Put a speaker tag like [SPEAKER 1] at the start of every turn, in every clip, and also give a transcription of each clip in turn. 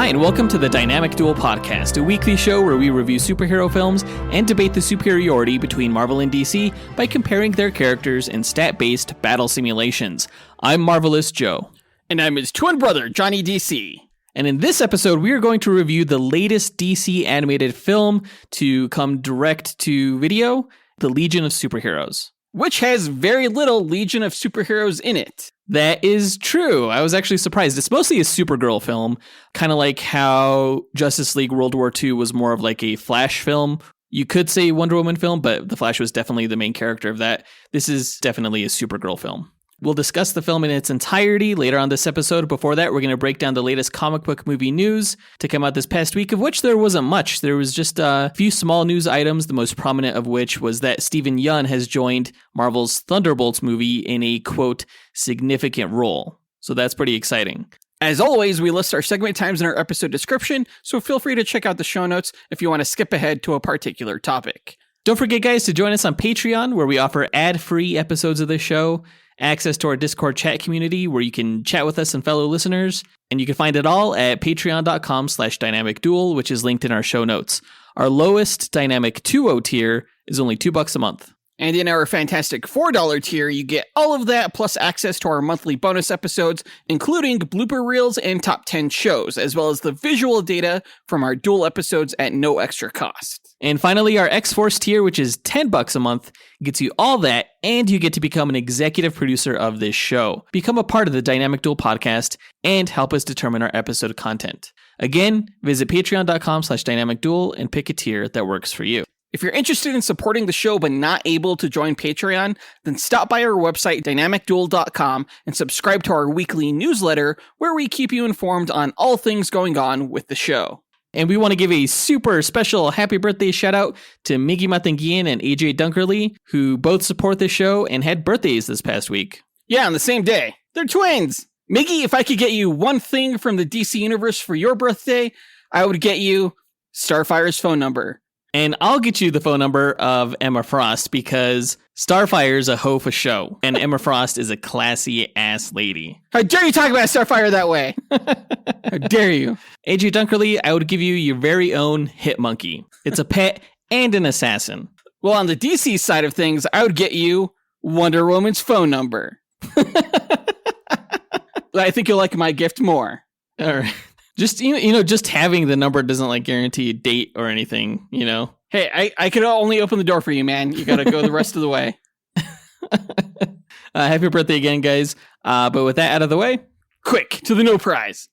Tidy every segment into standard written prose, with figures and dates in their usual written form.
[SPEAKER 1] Hi, and welcome to the Dynamic Duel Podcast, a weekly show where we review superhero films and debate the superiority between Marvel and DC by comparing their characters in stat-based battle simulations. I'm Marvelous Joe.
[SPEAKER 2] And I'm his twin brother, Johnny DC.
[SPEAKER 1] And in this episode, we are going to review the latest DC animated film to come direct to video, The Legion of Superheroes.
[SPEAKER 2] Which has very little Legion of Superheroes in it.
[SPEAKER 1] That is true. I was actually surprised. It's mostly a Supergirl film, kind of like how Justice League World War II was more of like a Flash film. You could say Wonder Woman film, but the Flash was definitely the main character of that. This is definitely a Supergirl film. We'll discuss the film in its entirety later on this episode. Before that, we're going to break down the latest comic book movie news to come out this past week, of which there wasn't much. There was just a few small news items, the most prominent of which was that Yeun has joined Marvel's Thunderbolts movie in a, quote, significant role. So that's pretty exciting.
[SPEAKER 2] As always, we list our segment times in our episode description, so feel free to check out the show notes if you want to skip ahead to a particular topic.
[SPEAKER 1] Don't forget, guys, to join us on Patreon, where we offer ad-free episodes of the show, access to our Discord chat community where you can chat with us and fellow listeners, and you can find it all at patreon.com/dynamicduel, which is linked in our show notes. Our lowest Dynamic 2.0 tier is only $2 a month.
[SPEAKER 2] And in our fantastic $4 tier, you get all of that plus access to our monthly bonus episodes, including blooper reels and top 10 shows, as well as the visual data from our dual episodes at no extra cost.
[SPEAKER 1] And finally, our X-Force tier, which is $10 a month, gets you all that, and you get to become an executive producer of this show. Become a part of the Dynamic Duel podcast and help us determine our episode content. Again, visit patreon.com/dynamicduel and pick a tier that works for you.
[SPEAKER 2] If you're interested in supporting the show but not able to join Patreon, then stop by our website, dynamicduel.com, and subscribe to our weekly newsletter where we keep you informed on all things going on with the show.
[SPEAKER 1] And we want to give a super special happy birthday shout out to Miggy, Matanguihan, and AJ Dunkerley, who both support the show and had birthdays this past week.
[SPEAKER 2] Yeah, on the same day. They're twins! Miggy, if I could get you one thing from the DC Universe for your birthday, I would get you Starfire's phone number.
[SPEAKER 1] And I'll get you the phone number of Emma Frost because Starfire's a hoe for show, and Emma Frost is a classy-ass lady.
[SPEAKER 2] How dare you talk about Starfire that way? How dare you?
[SPEAKER 1] AJ Dunkerley, I would give you your very own Hit Monkey. It's a pet and an assassin.
[SPEAKER 2] Well, on the DC side of things, I would get you Wonder Woman's phone number. I think you'll like my gift more.
[SPEAKER 1] All right. Just, just having the number doesn't like guarantee a date or anything, you know?
[SPEAKER 2] Hey, I could only open the door for you, man. You got to go the rest of the way.
[SPEAKER 1] Happy birthday again, guys. But with that out of the way,
[SPEAKER 2] quick to the No Prize.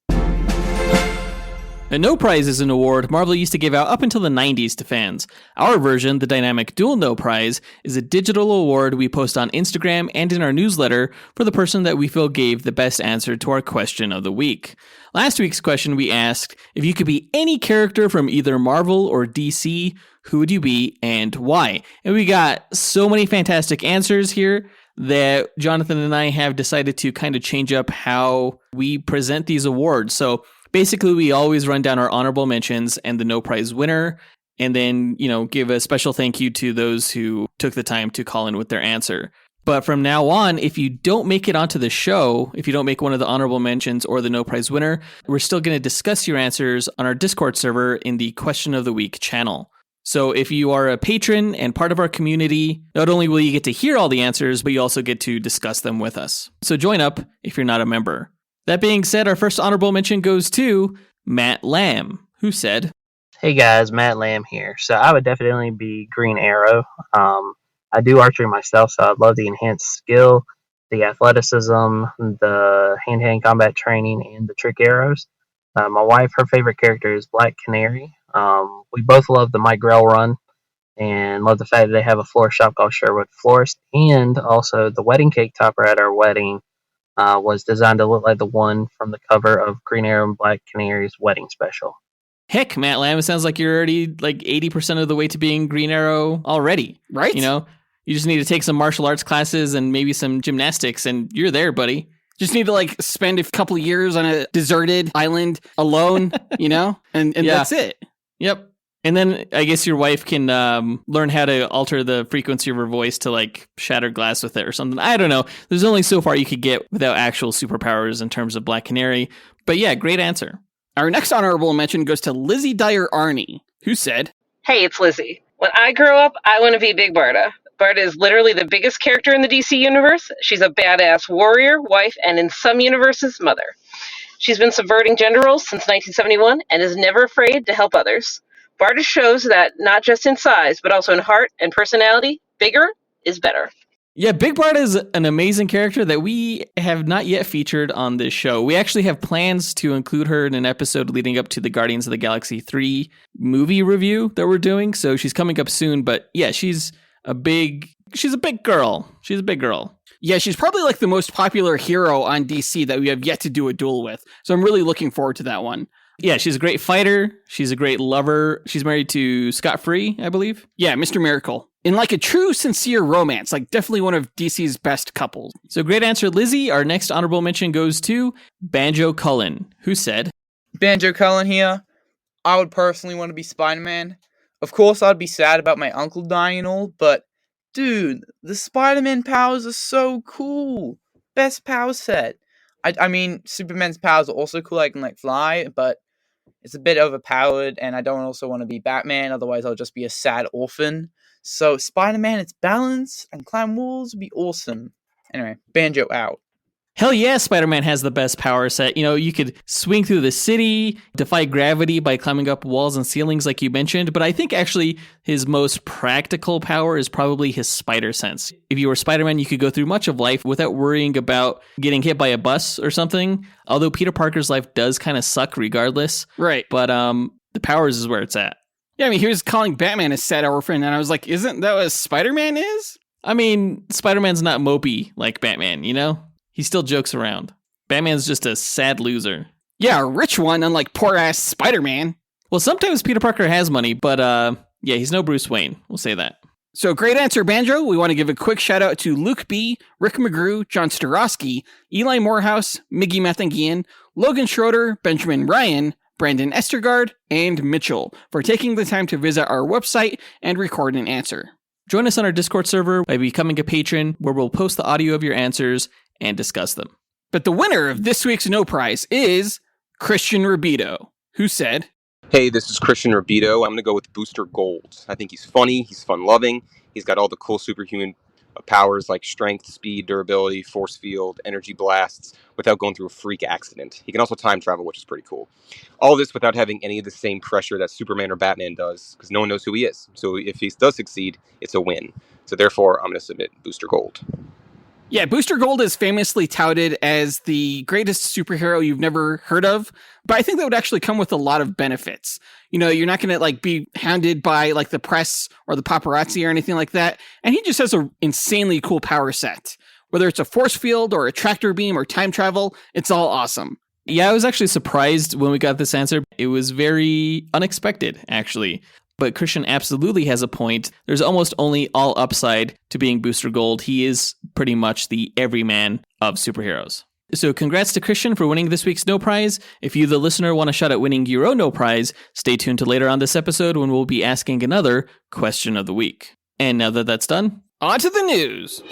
[SPEAKER 1] A No Prize is an award Marvel used to give out up until the 90s to fans. Our version, the Dynamic Duel No Prize, is a digital award we post on Instagram and in our newsletter for the person that we feel gave the best answer to our question of the week. Last week's question we asked, if you could be any character from either Marvel or DC, who would you be and why? And we got so many fantastic answers here that Jonathan and I have decided to kind of change up how we present these awards. So basically, we always run down our honorable mentions and the No Prize winner, and then, give a special thank you to those who took the time to call in with their answer. But from now on, if you don't make it onto the show, if you don't make one of the honorable mentions or the No Prize winner, we're still going to discuss your answers on our Discord server in the Question of the Week channel. So if you are a patron and part of our community, not only will you get to hear all the answers, but you also get to discuss them with us. So join up if you're not a member. That being said, our first honorable mention goes to Matt Lamb, who said,
[SPEAKER 3] "Hey guys, Matt Lamb here. So I would definitely be Green Arrow. I do archery myself, so I'd love the enhanced skill, the athleticism, the hand-to-hand combat training, and the trick arrows. My wife, her favorite character is Black Canary. We both love the Mike Grell run and love the fact that they have a florist shop called Sherwood Florist, and also the wedding cake topper at our wedding was designed to look like the one from the cover of Green Arrow and Black Canary's wedding special."
[SPEAKER 1] Heck, Matt Lamb, it sounds like you're already like 80% of the way to being Green Arrow already.
[SPEAKER 2] Right?
[SPEAKER 1] You just need to take some martial arts classes and maybe some gymnastics, and you're there, buddy.
[SPEAKER 2] Just need to spend a couple of years on a deserted island alone, and yeah. That's it.
[SPEAKER 1] Yep. And then I guess your wife can learn how to alter the frequency of her voice to shatter glass with it or something. I don't know. There's only so far you could get without actual superpowers in terms of Black Canary. But yeah, great answer.
[SPEAKER 2] Our next honorable mention goes to Lizzie Dyer Arney, who said,
[SPEAKER 4] Hey, it's Lizzie. When I grow up, I want to be Big Barda. Barda is literally the biggest character in the DC universe. She's a badass warrior, wife, and in some universes, mother. She's been subverting gender roles since 1971 and is never afraid to help others. Barda shows that not just in size, but also in heart and personality, bigger is better.
[SPEAKER 1] Yeah, Big Barda is an amazing character that we have not yet featured on this show. We actually have plans to include her in an episode leading up to the Guardians of the Galaxy 3 movie review that we're doing. So she's coming up soon. But yeah, she's a big girl. She's a big girl.
[SPEAKER 2] Yeah, she's probably like the most popular hero on DC that we have yet to do a duel with. So I'm really looking forward to that one.
[SPEAKER 1] Yeah, she's a great fighter. She's a great lover. She's married to Scott Free, I believe.
[SPEAKER 2] Yeah, Mr. Miracle. In like a true, sincere romance, like definitely one of DC's best couples.
[SPEAKER 1] So great answer, Lizzie. Our next honorable mention goes to Banjo Cullen, who said,
[SPEAKER 5] Banjo Cullen here. I would personally want to be Spider-Man. Of course, I'd be sad about my uncle dying and all, but dude, the Spider-Man powers are so cool. Best power set. I mean, Superman's powers are also cool. I can like fly, but it's a bit overpowered, and I don't also want to be Batman. Otherwise, I'll just be a sad orphan. So Spider-Man, it's balance and climb walls would be awesome. Anyway, Banjo out.
[SPEAKER 1] Hell yeah, Spider-Man has the best power set. You know, you could swing through the city, defy gravity by climbing up walls and ceilings like you mentioned, but I think actually his most practical power is probably his spider sense. If you were Spider-Man, you could go through much of life without worrying about getting hit by a bus or something, although Peter Parker's life does kind of suck regardless.
[SPEAKER 2] Right.
[SPEAKER 1] But the powers is where it's at.
[SPEAKER 2] Yeah, I mean, he was calling Batman a sad orphan, and I was like, isn't that what Spider-Man is?
[SPEAKER 1] I mean, Spider-Man's not mopey like Batman, you know? He still jokes around. Batman's just a sad loser.
[SPEAKER 2] Yeah, a rich one, unlike poor-ass Spider-Man.
[SPEAKER 1] Well, sometimes Peter Parker has money, but yeah, he's no Bruce Wayne. We'll say that.
[SPEAKER 2] So great answer, Banjo. We want to give a quick shout-out to Luke B., Rick McGrew, John Starosky, Eli Morehouse, Miggy Matanguihan, Logan Schroeder, Benjamin Ryan, Brandon Estergard, and Mitchell for taking the time to visit our website and record an answer.
[SPEAKER 1] Join us on our Discord server by becoming a patron, where we'll post the audio of your answers and discuss them.
[SPEAKER 2] But the winner of this week's No Prize is Christian Rubito, who said,
[SPEAKER 6] Hey, this is Christian Rubito. I'm going to go with Booster Gold. I think he's funny, he's fun-loving, he's got all the cool superhuman powers like strength, speed, durability, force field, energy blasts, without going through a freak accident. He can also time travel, which is pretty cool. All this without having any of the same pressure that Superman or Batman does, because no one knows who he is. So if he does succeed, it's a win. So therefore, I'm going to submit Booster Gold.
[SPEAKER 2] Yeah, Booster Gold is famously touted as the greatest superhero you've never heard of, but I think that would actually come with a lot of benefits. You know, you're not going to like be hounded by like the press or the paparazzi or anything like that, and he just has an insanely cool power set. Whether it's a force field or a tractor beam or time travel, it's all awesome.
[SPEAKER 1] Yeah, I was actually surprised when we got this answer. It was very unexpected, actually. But Christian absolutely has a point. There's almost only all upside to being Booster Gold. He is pretty much the everyman of superheroes. So congrats to Christian for winning this week's No Prize. If you, the listener, want a shot at winning your own No Prize, stay tuned to later on this episode when we'll be asking another question of the week. And now that that's done,
[SPEAKER 2] on to the news.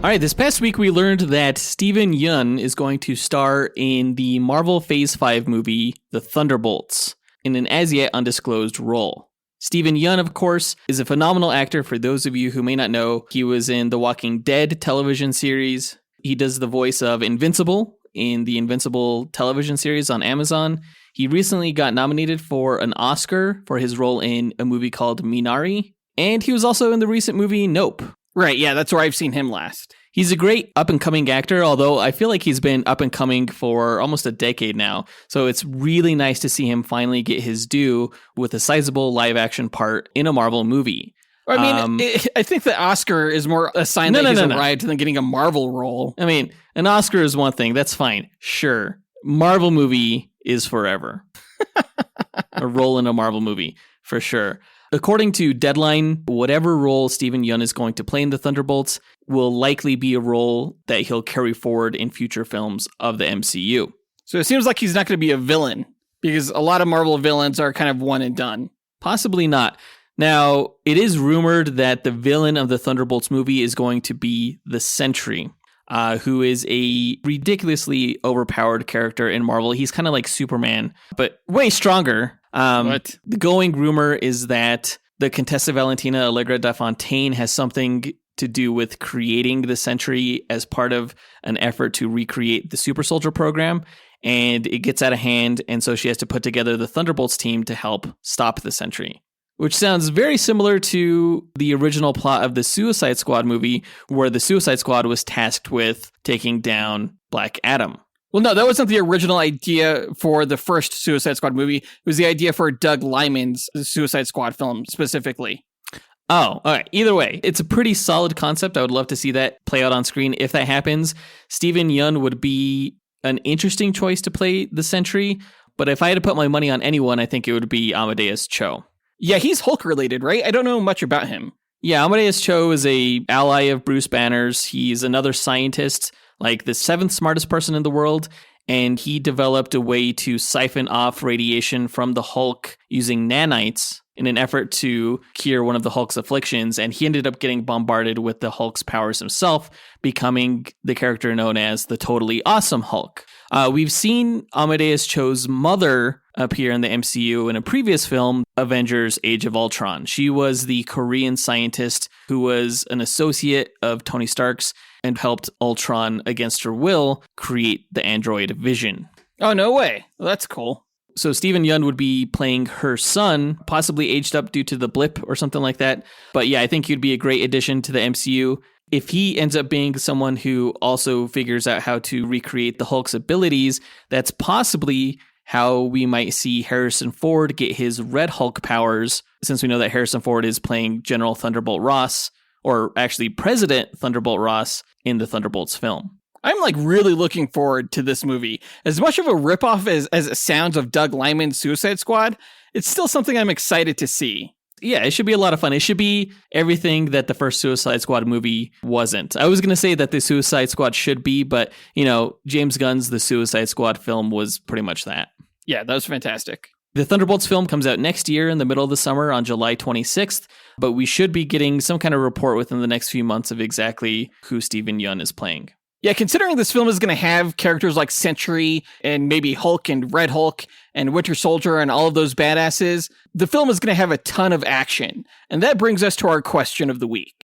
[SPEAKER 1] All right, this past week we learned that Yeun is going to star in the Marvel Phase 5 movie, The Thunderbolts, in an as-yet undisclosed role. Yeun, of course, is a phenomenal actor. For those of you who may not know, he was in the Walking Dead television series. He does the voice of Invincible in the Invincible television series on Amazon. He recently got nominated for an Oscar for his role in a movie called Minari, and he was also in the recent movie Nope.
[SPEAKER 2] Right, yeah, that's where I've seen him last.
[SPEAKER 1] He's a great up-and-coming actor, although I feel like he's been up-and-coming for almost a decade now. So it's really nice to see him finally get his due with a sizable live-action part in a Marvel movie.
[SPEAKER 2] I mean, I think the Oscar is more a sign that he's arrived than getting a Marvel role.
[SPEAKER 1] I mean, an Oscar is one thing. That's fine. Sure. Marvel movie is forever. A role in a Marvel movie, for sure. According to Deadline, whatever role Yeun is going to play in the Thunderbolts will likely be a role that he'll carry forward in future films of the MCU.
[SPEAKER 2] So it seems like he's not going to be a villain, because a lot of Marvel villains are kind of one and done.
[SPEAKER 1] Possibly not. Now, it is rumored that the villain of the Thunderbolts movie is going to be the Sentry. who is a ridiculously overpowered character in Marvel. He's kind of like Superman, but way stronger.
[SPEAKER 2] What?
[SPEAKER 1] The going rumor is that the Contessa Valentina Allegra da Fontaine has something to do with creating the Sentry as part of an effort to recreate the Super Soldier program. And it gets out of hand, and so she has to put together the Thunderbolts team to help stop the Sentry. Which sounds very similar to the original plot of the Suicide Squad movie, where the Suicide Squad was tasked with taking down Black Adam.
[SPEAKER 2] Well, no, that wasn't the original idea for the first Suicide Squad movie. It was the idea for Doug Liman's Suicide Squad film specifically.
[SPEAKER 1] Oh, all right. Either way, it's a pretty solid concept. I would love to see that play out on screen. If that happens, Steven Yeun would be an interesting choice to play the Sentry. But if I had to put my money on anyone, I think it would be Amadeus Cho.
[SPEAKER 2] Yeah, he's Hulk related, right? I don't know much about him.
[SPEAKER 1] Yeah, Amadeus Cho is a ally of Bruce Banner's. He's another scientist, like the 7th smartest person in the world. And he developed a way to siphon off radiation from the Hulk using nanites in an effort to cure one of the Hulk's afflictions. And he ended up getting bombarded with the Hulk's powers himself, becoming the character known as the Totally Awesome Hulk. We've seen Amadeus Cho's mother appear in the MCU in a previous film, Avengers Age of Ultron. She was the Korean scientist who was an associate of Tony Stark's and helped Ultron, against her will, create the android Vision.
[SPEAKER 2] Oh, no way. Well, that's cool.
[SPEAKER 1] So Steven Yeun would be playing her son, possibly aged up due to the blip or something like that. But yeah, I think he'd be a great addition to the MCU. If he ends up being someone who also figures out how to recreate the Hulk's abilities, that's possibly how we might see Harrison Ford get his Red Hulk powers, since we know that Harrison Ford is playing General Thunderbolt Ross, or actually President Thunderbolt Ross, in the Thunderbolts film.
[SPEAKER 2] I'm like really looking forward to this movie. As much of a ripoff as it sounds of Doug Liman's Suicide Squad, it's still something I'm excited to see.
[SPEAKER 1] Yeah, it should be a lot of fun. It should be everything that the first Suicide Squad movie wasn't. I was going to say that the Suicide Squad should be, but, you know, James Gunn's The Suicide Squad film was pretty much that.
[SPEAKER 2] Yeah, that was fantastic.
[SPEAKER 1] The Thunderbolts film comes out next year in the middle of the summer on July 26th, but we should be getting some kind of report within the next few months of exactly who Steven Yeun is playing.
[SPEAKER 2] Yeah, considering this film is going to have characters like Sentry and maybe Hulk and Red Hulk and Winter Soldier and all of those badasses, the film is going to have a ton of action. And that brings us to our question of the week.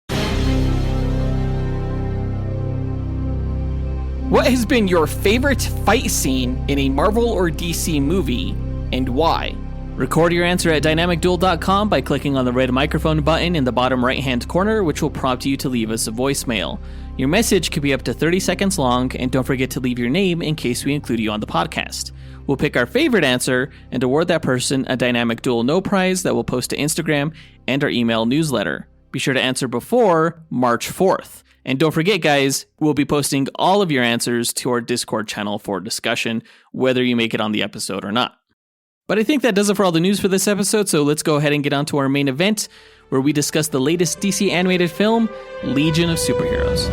[SPEAKER 2] What has been your favorite fight scene in a Marvel or DC movie, and why?
[SPEAKER 1] Record your answer at dynamicduel.com by clicking on the red microphone button in the bottom right-hand corner, which will prompt you to leave us a voicemail. Your message could be up to 30 seconds long, and don't forget to leave your name in case we include you on the podcast. We'll pick our favorite answer and award that person a Dynamic Duel No Prize that we'll post to Instagram and our email newsletter. Be sure to answer before March 4th. And don't forget, guys, we'll be posting all of your answers to our Discord channel for discussion, whether you make it on the episode or not. But I think that does it for all the news for this episode, so let's go ahead and get on to our main event, where we discuss the latest DC animated film, Legion of Superheroes.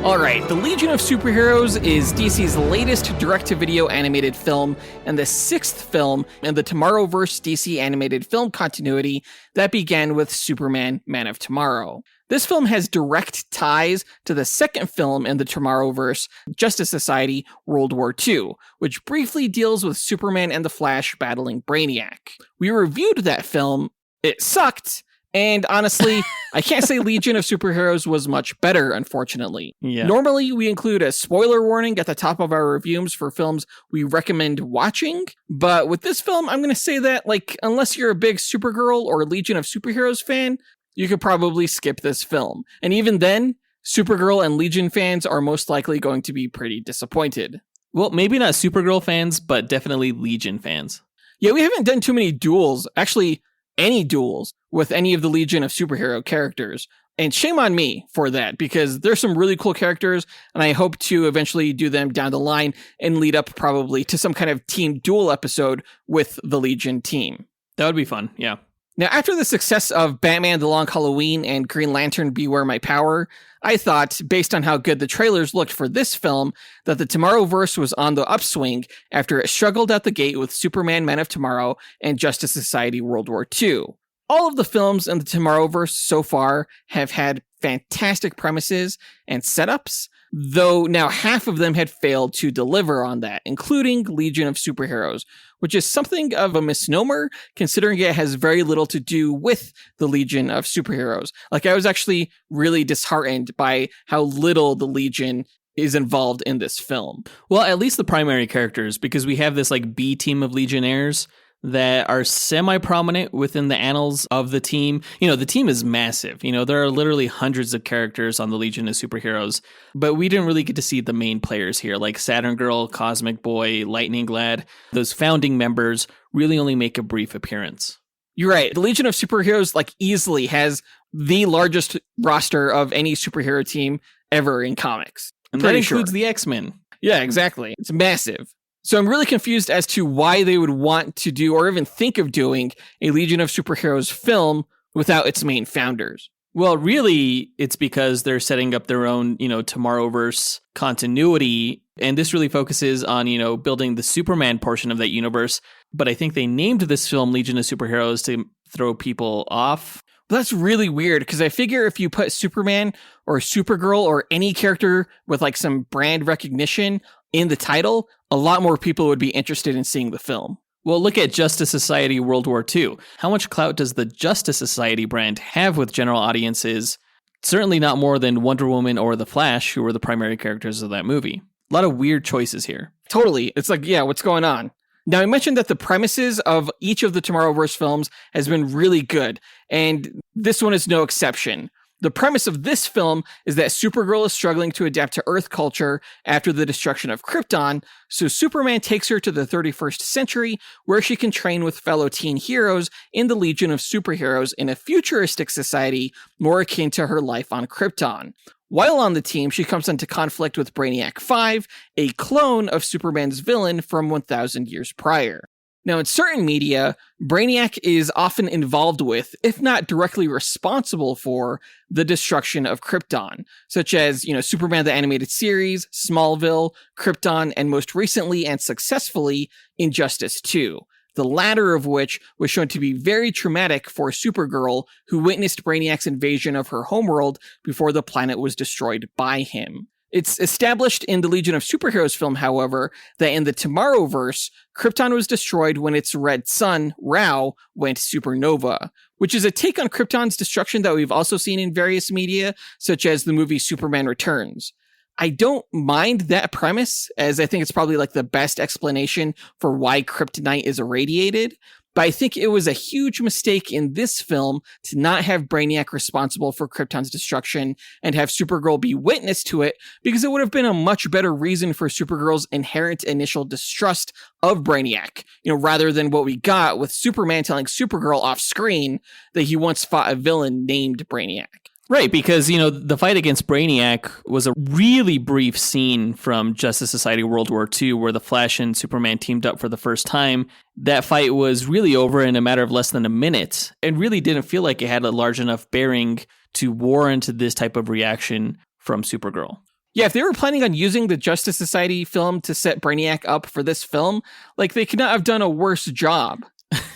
[SPEAKER 2] All right, The Legion of Superheroes is DC's latest direct-to-video animated film and the 6th film in the Tomorrowverse DC animated film continuity that began with Superman, Man of Tomorrow. This film has direct ties to the second film in the Tomorrowverse, Justice Society World War II, which briefly deals with Superman and the Flash battling Brainiac. We reviewed that film. It sucked. And honestly, I can't say Legion of Superheroes was much better, unfortunately.
[SPEAKER 1] Yeah.
[SPEAKER 2] Normally, we include a spoiler warning at the top of our reviews for films we recommend watching. But with this film, I'm going to say that, like, unless you're a big Supergirl or Legion of Superheroes fan, you could probably skip this film. And even then, Supergirl and Legion fans are most likely going to be pretty disappointed.
[SPEAKER 1] Well, maybe not Supergirl fans, but definitely Legion fans.
[SPEAKER 2] Yeah, we haven't done too many duels. Actually, any duels with any of the Legion of Superhero characters. And shame on me for that, because there's some really cool characters, and I hope to eventually do them down the line and lead up probably to some kind of team duel episode with the Legion team.
[SPEAKER 1] That would be fun, yeah.
[SPEAKER 2] Now, after the success of Batman The Long Halloween and Green Lantern Beware My Power, I thought, based on how good the trailers looked for this film, that the Tomorrowverse was on the upswing after it struggled out the gate with Superman Men of Tomorrow and Justice Society World War II. All of the films in the Tomorrowverse so far have had fantastic premises and setups, though now half of them had failed to deliver on that, including Legion of Superheroes, which is something of a misnomer considering it has very little to do with the Legion of Superheroes. Like, I was actually really disheartened by how little the Legion is involved in this film.
[SPEAKER 1] Well, at least the primary characters, because we have this like B team of Legionnaires that are semi-prominent within the annals of the team. You know, the team is massive. You know, there are literally hundreds of characters on the Legion of Superheroes, but we didn't really get to see the main players here, like Saturn Girl, Cosmic Boy, Lightning Lad. Those founding members really only make a brief appearance.
[SPEAKER 2] You're right. The Legion of Superheroes, like, easily has the largest roster of any superhero team ever in comics.
[SPEAKER 1] And that includes the X-Men.
[SPEAKER 2] Yeah, exactly. It's massive. So I'm really confused as to why they would want to do or even think of doing a Legion of Superheroes film without its main founders.
[SPEAKER 1] Well, really, it's because they're setting up their own, Tomorrowverse continuity. And this really focuses on, building the Superman portion of that universe. But I think they named this film Legion of Superheroes to throw people off.
[SPEAKER 2] That's really weird, because I figure if you put Superman or Supergirl or any character with like some brand recognition in the title, a lot more people would be interested in seeing the film.
[SPEAKER 1] Well, look at Justice Society World War II. How much clout does the Justice Society brand have with general audiences? Certainly not more than Wonder Woman or The Flash, who were the primary characters of that movie. A lot of weird choices here.
[SPEAKER 2] Totally. It's like, yeah, what's going on? Now, I mentioned that the premises of each of the Tomorrowverse films has been really good, and this one is no exception. The premise of this film is that Supergirl is struggling to adapt to Earth culture after the destruction of Krypton, so Superman takes her to the 31st century, where she can train with fellow teen heroes in the Legion of Superheroes in a futuristic society more akin to her life on Krypton. While on the team, she comes into conflict with Brainiac 5, a clone of Superman's villain from 1,000 years prior. Now, in certain media, Brainiac is often involved with, if not directly responsible for, the destruction of Krypton, such as, Superman the Animated Series, Smallville, Krypton, and most recently and successfully, Injustice 2. The latter of which was shown to be very traumatic for Supergirl, who witnessed Brainiac's invasion of her homeworld before the planet was destroyed by him. It's established in the Legion of Superheroes film, however, that in the Tomorrowverse, Krypton was destroyed when its red sun, Rao, went supernova, which is a take on Krypton's destruction that we've also seen in various media, such as the movie Superman Returns. I don't mind that premise, as I think it's probably like the best explanation for why kryptonite is irradiated, but I think it was a huge mistake in this film to not have Brainiac responsible for Krypton's destruction and have Supergirl be witness to it, because it would have been a much better reason for Supergirl's inherent initial distrust of Brainiac, rather than what we got with Superman telling Supergirl off screen that he once fought a villain named Brainiac.
[SPEAKER 1] Right, because, the fight against Brainiac was a really brief scene from Justice Society World War II where the Flash and Superman teamed up for the first time. That fight was really over in a matter of less than a minute and really didn't feel like it had a large enough bearing to warrant this type of reaction from Supergirl.
[SPEAKER 2] Yeah, if they were planning on using the Justice Society film to set Brainiac up for this film, they could not have done a worse job.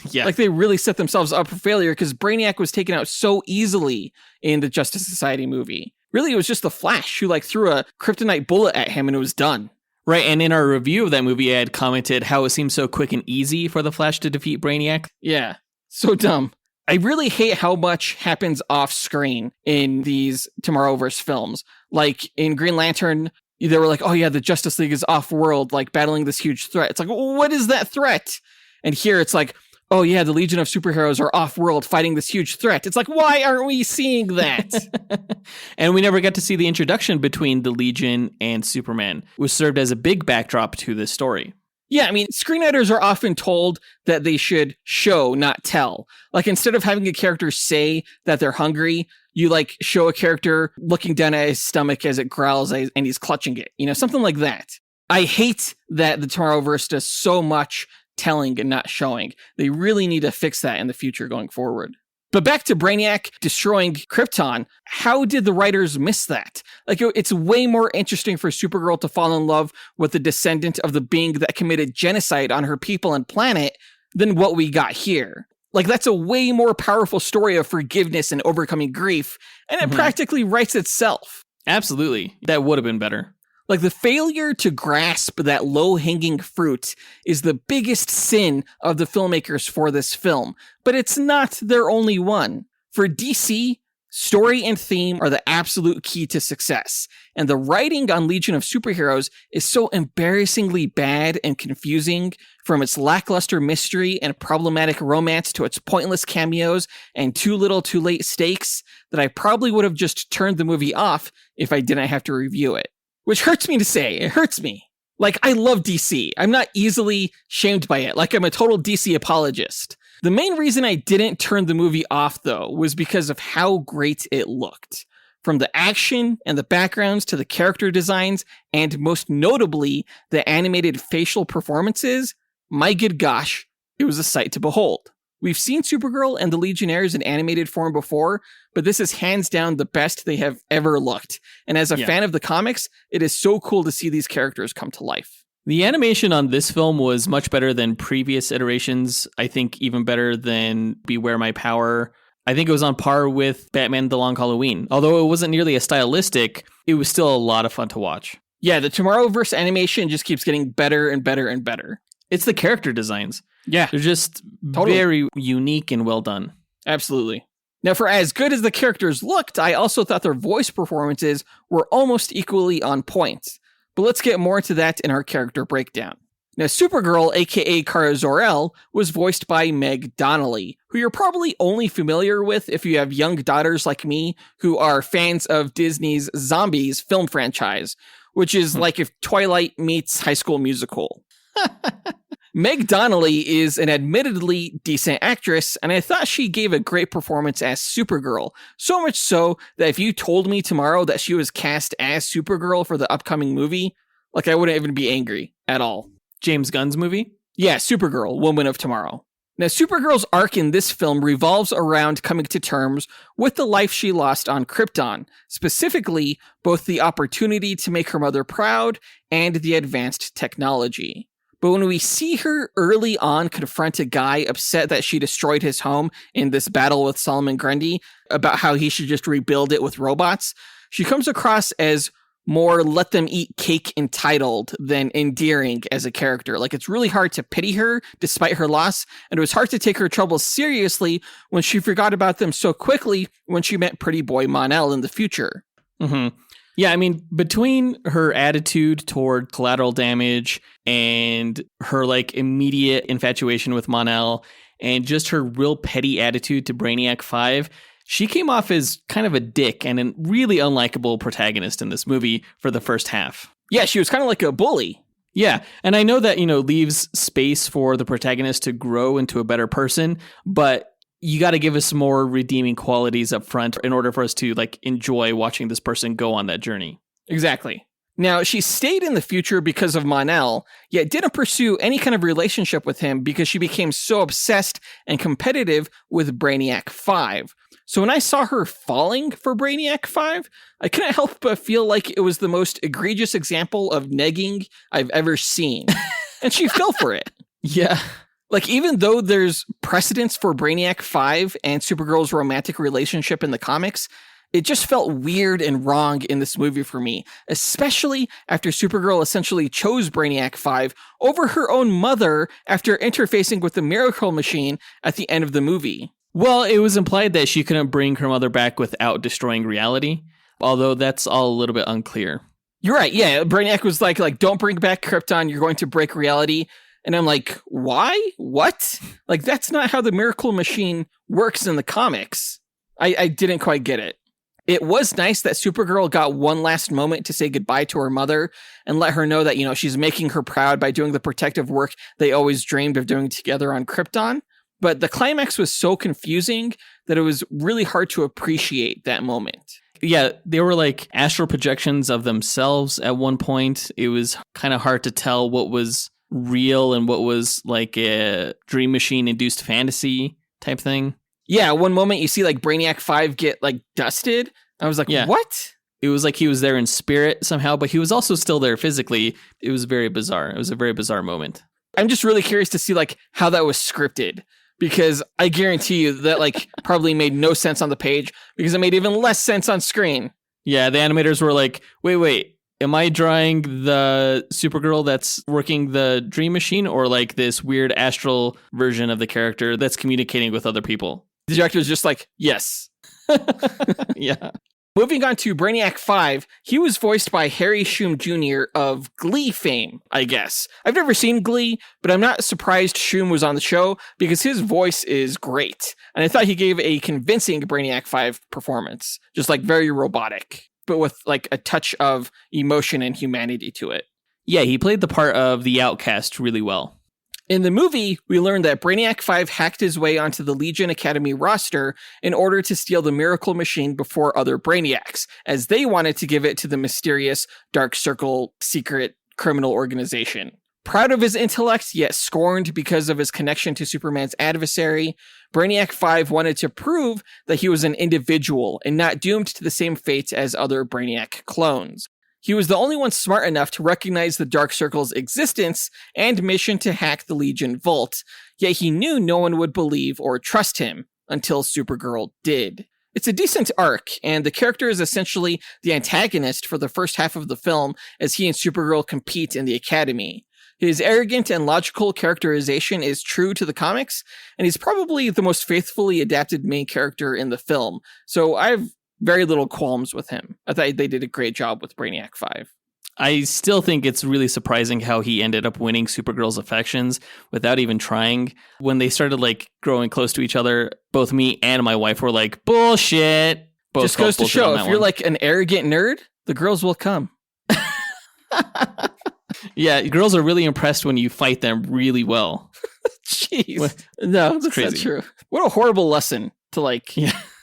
[SPEAKER 1] Yeah.
[SPEAKER 2] They really set themselves up for failure, because Brainiac was taken out so easily in the Justice Society movie. Really, it was just the Flash who threw a kryptonite bullet at him and it was done.
[SPEAKER 1] Right, and in our review of that movie, I had commented how it seemed so quick and easy for the Flash to defeat Brainiac.
[SPEAKER 2] Yeah, so dumb. I really hate how much happens off screen in these Tomorrowverse films. Like in Green Lantern, they were like, oh yeah, the Justice League is off-world, battling this huge threat. It's like, what is that threat? And here it's like, oh yeah, the Legion of Superheroes are off-world fighting this huge threat. It's like, why aren't we seeing that?
[SPEAKER 1] And we never got to see the introduction between the Legion and Superman, which served as a big backdrop to this story.
[SPEAKER 2] Yeah, screenwriters are often told that they should show, not tell. Instead of having a character say that they're hungry, you show a character looking down at his stomach as it growls and he's clutching it. Something like that. I hate that the Tomorrowverse does so much telling and not showing. They really need to fix that in the future going forward. But back to Brainiac destroying Krypton, how did the writers miss that? Like, it's way more interesting for Supergirl to fall in love with the descendant of the being that committed genocide on her people and planet than what we got here. Like, that's a way more powerful story of forgiveness and overcoming grief, and it practically writes itself.
[SPEAKER 1] Absolutely. That would have been better.
[SPEAKER 2] Like, the failure to grasp that low-hanging fruit is the biggest sin of the filmmakers for this film, but it's not their only one. For DC, story and theme are the absolute key to success, and the writing on Legion of Superheroes is so embarrassingly bad and confusing, from its lackluster mystery and problematic romance to its pointless cameos and too little too late stakes, that I probably would have just turned the movie off if I didn't have to review it. Which hurts me to say. It hurts me. Like, I love DC. I'm not easily shamed by it. Like, I'm a total DC apologist. The main reason I didn't turn the movie off, though, was because of how great it looked. From the action and the backgrounds to the character designs, and most notably, the animated facial performances, my good gosh, it was a sight to behold. We've seen Supergirl and the Legionnaires in animated form before, but this is hands down the best they have ever looked. And as a fan of the comics, it is so cool to see these characters come to life.
[SPEAKER 1] The animation on this film was much better than previous iterations. I think even better than Beware My Power. I think it was on par with Batman The Long Halloween. Although it wasn't nearly as stylistic, it was still a lot of fun to watch.
[SPEAKER 2] Yeah, the Tomorrowverse animation just keeps getting better and better and better.
[SPEAKER 1] It's the character designs.
[SPEAKER 2] Yeah.
[SPEAKER 1] They're just very unique and well done.
[SPEAKER 2] Absolutely. Now, for as good as the characters looked, I also thought their voice performances were almost equally on point. But let's get more into that in our character breakdown. Now, Supergirl, aka Kara Zor-El, was voiced by Meg Donnelly, who you're probably only familiar with if you have young daughters like me who are fans of Disney's Zombies film franchise, which is like if Twilight meets High School Musical. Meg Donnelly is an admittedly decent actress, and I thought she gave a great performance as Supergirl. So much so that if you told me tomorrow that she was cast as Supergirl for the upcoming movie, like, I wouldn't even be angry at all.
[SPEAKER 1] James Gunn's movie?
[SPEAKER 2] Yeah, Supergirl, Woman of Tomorrow. Now, Supergirl's arc in this film revolves around coming to terms with the life she lost on Krypton, specifically both the opportunity to make her mother proud and the advanced technology. But when we see her early on confront a guy upset that she destroyed his home in this battle with Solomon Grundy about how he should just rebuild it with robots, she comes across as more let them eat cake entitled than endearing as a character. Like, it's really hard to pity her despite her loss, and it was hard to take her troubles seriously when she forgot about them so quickly when she met pretty boy Mon-El in the future.
[SPEAKER 1] Mm-hmm. Yeah, I mean, between her attitude toward collateral damage and her, like, immediate infatuation with Mon-El and just her real petty attitude to Brainiac 5, she came off as kind of a dick and a really unlikable protagonist in this movie for the first half.
[SPEAKER 2] Yeah, she was kind of like a bully.
[SPEAKER 1] Yeah, and I know that, leaves space for the protagonist to grow into a better person, but you got to give us more redeeming qualities up front in order for us to, like, enjoy watching this person go on that journey.
[SPEAKER 2] Exactly. Now, she stayed in the future because of Mon-El, yet didn't pursue any kind of relationship with him because she became so obsessed and competitive with Brainiac 5. So when I saw her falling for Brainiac 5, I couldn't help but feel like it was the most egregious example of negging I've ever seen. And she fell for it.
[SPEAKER 1] Yeah.
[SPEAKER 2] Like, even though there's precedence for Brainiac 5 and Supergirl's romantic relationship in the comics, it just felt weird and wrong in this movie for me, especially after Supergirl essentially chose Brainiac 5 over her own mother after interfacing with the Miracle Machine at the end of the movie.
[SPEAKER 1] Well, it was implied that she couldn't bring her mother back without destroying reality, although that's all a little bit unclear.
[SPEAKER 2] You're right, yeah. Brainiac was like, don't bring back Krypton, you're going to break reality. And I'm like, why? What? Like, that's not how the Miracle Machine works in the comics. I didn't quite get it. It was nice that Supergirl got one last moment to say goodbye to her mother and let her know that, she's making her proud by doing the protective work they always dreamed of doing together on Krypton. But the climax was so confusing that it was really hard to appreciate that moment.
[SPEAKER 1] Yeah, they were like astral projections of themselves at one point. It was kind of hard to tell what was real and what was like a dream machine induced fantasy type thing.
[SPEAKER 2] Yeah, one moment you see like Brainiac 5 get like dusted. I was like,
[SPEAKER 1] Yeah.
[SPEAKER 2] what?
[SPEAKER 1] It was like he was there in spirit somehow, but he was also still there physically. It was very bizarre. It was a very bizarre moment.
[SPEAKER 2] I'm just really curious to see like how that was scripted, because I guarantee you that like probably made no sense on the page because it made even less sense on screen.
[SPEAKER 1] Yeah, the animators were like, wait, am I drawing the Supergirl that's working the dream machine or like this weird astral version of the character that's communicating with other people?
[SPEAKER 2] The director's just like, yes.
[SPEAKER 1] Yeah.
[SPEAKER 2] Moving on to Brainiac 5, he was voiced by Harry Shum Jr. of Glee fame, I guess. I've never seen Glee, but I'm not surprised Shum was on the show because his voice is great. And I thought he gave a convincing Brainiac 5 performance, just like very robotic, but with like a touch of emotion and humanity to it.
[SPEAKER 1] Yeah, he played the part of the outcast really well.
[SPEAKER 2] In the movie, we learned that Brainiac 5 hacked his way onto the Legion Academy roster in order to steal the Miracle Machine before other Brainiacs, as they wanted to give it to the mysterious Dark Circle secret criminal organization. Proud of his intellect, yet scorned because of his connection to Superman's adversary, Brainiac 5 wanted to prove that he was an individual and not doomed to the same fate as other Brainiac clones. He was the only one smart enough to recognize the Dark Circle's existence and mission to hack the Legion Vault, yet he knew no one would believe or trust him until Supergirl did. It's a decent arc, and the character is essentially the antagonist for the first half of the film as he and Supergirl compete in the Academy. His arrogant and logical characterization is true to the comics, and he's probably the most faithfully adapted main character in the film, so I've very little qualms with him. I thought they did a great job with Brainiac 5.
[SPEAKER 1] I still think it's really surprising how he ended up winning Supergirl's affections without even trying. When they started like growing close to each other, both me and my wife were like, bullshit. Both
[SPEAKER 2] Just goes to show, if you're like an arrogant nerd, the girls will come.
[SPEAKER 1] Yeah, girls are really impressed when you fight them really well.
[SPEAKER 2] Jeez. No, that's
[SPEAKER 1] crazy.
[SPEAKER 2] not true. What a horrible lesson to like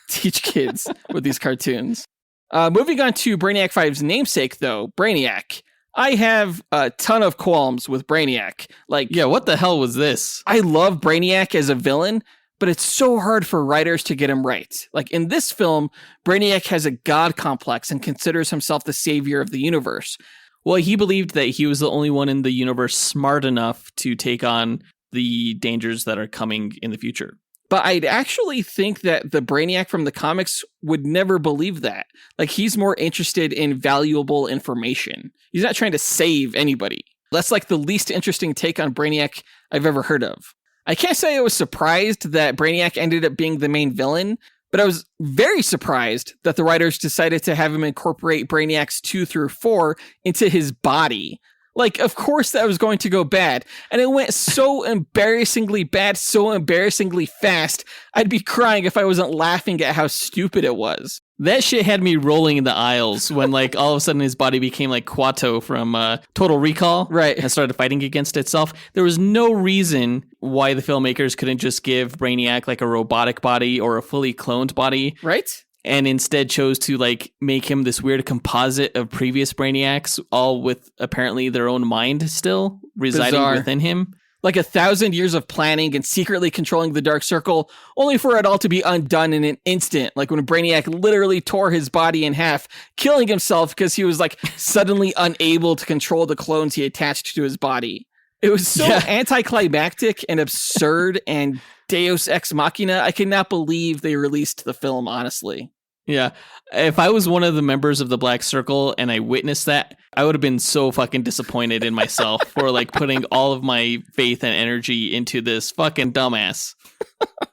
[SPEAKER 2] teach kids with these cartoons. Moving on to Brainiac 5's namesake, though, Brainiac. I have a ton of qualms with Brainiac. Like,
[SPEAKER 1] Yeah, what the hell was this?
[SPEAKER 2] I love Brainiac as a villain, but it's so hard for writers to get him right. Like, in this film, Brainiac has a god complex and considers himself the savior of the universe.
[SPEAKER 1] Well, he believed that he was the only one in the universe smart enough to take on the dangers that are coming in the future.
[SPEAKER 2] But I'd actually think that the Brainiac from the comics would never believe that. Like, he's more interested in valuable information. He's not trying to save anybody. That's like the least interesting take on Brainiac I've ever heard of. I can't say I was surprised that Brainiac ended up being the main villain, but I was very surprised that the writers decided to have him incorporate Brainiacs 2 through 4 into his body. Like, of course that was going to go bad. And it went so embarrassingly bad, so embarrassingly fast, I'd be crying if I wasn't laughing at how stupid it was.
[SPEAKER 1] That shit had me rolling in the aisles when, like, all of a sudden his body became like Quato from Total Recall.
[SPEAKER 2] Right.
[SPEAKER 1] And started fighting against itself. There was no reason why the filmmakers couldn't just give Brainiac, like, a robotic body or a fully cloned body.
[SPEAKER 2] Right?
[SPEAKER 1] And instead chose to, like, make him this weird composite of previous Brainiacs, all with apparently their own mind still residing
[SPEAKER 2] Bizarre.
[SPEAKER 1] within him.
[SPEAKER 2] Like 1,000 years of planning and secretly controlling the Dark Circle, only for it all to be undone in an instant. Like when Brainiac literally tore his body in half, killing himself because he was like suddenly unable to control the clones he attached to his body. It was so anticlimactic and absurd and Deus Ex Machina. I cannot believe they released the film, honestly.
[SPEAKER 1] Yeah. If I was one of the members of the Black Circle and I witnessed that, I would have been so fucking disappointed in myself for like putting all of my faith and energy into this fucking dumbass,